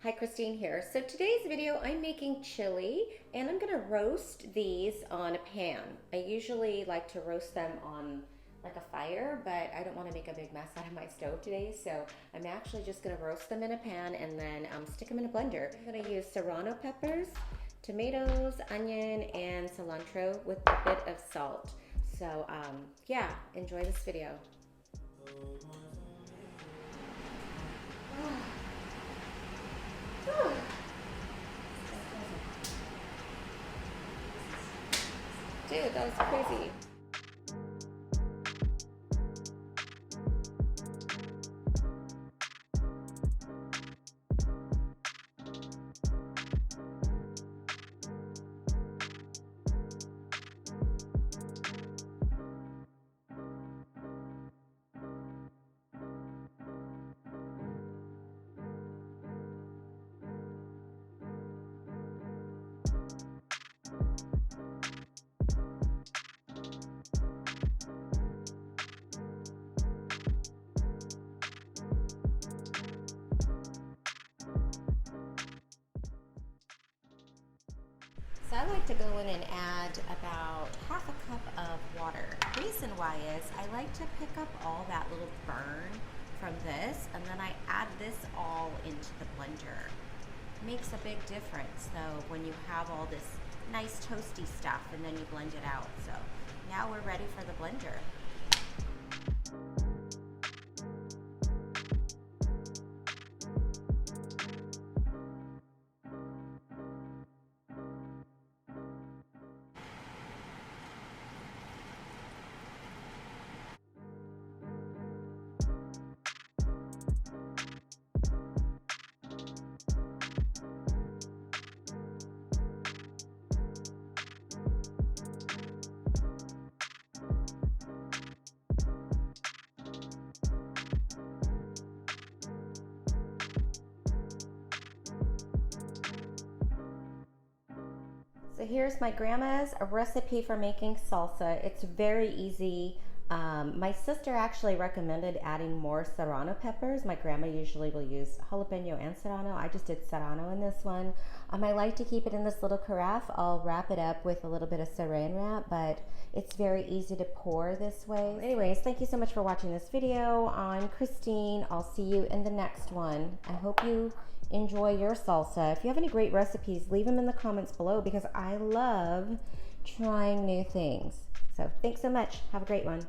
Hi, Christine here. So today's video, I'm making chili and I'm gonna roast these on a pan. I usually like to roast them on like a fire, but I don't wanna make a big mess out of my stove today. So I'm actually just gonna roast them in a pan and then stick them in a blender. I'm gonna use Serrano peppers, tomatoes, onion, and cilantro with a bit of salt. So yeah, enjoy this video. Dude, that was crazy. So I like to go in and add about half a cup of water. The reason why is I like to pick up all that little burn from this, and then I add this all into the blender. It makes a big difference though when you have all this nice toasty stuff and then you blend it out. So now we're ready for the blender. So here's my grandma's recipe for making salsa. It's very easy. My sister actually recommended adding more Serrano peppers. My grandma usually will use jalapeno and Serrano. I just did Serrano in this one. I like to keep it in this little carafe. I'll wrap it up with a little bit of saran wrap, but it's very easy to pour this way. Anyways, thank you so much for watching this video. I'm Christine. I'll see you in the next one. I hope you enjoy your salsa. If you have any great recipes, leave them in the comments below because I love trying new things. So thanks so much. Have a great one.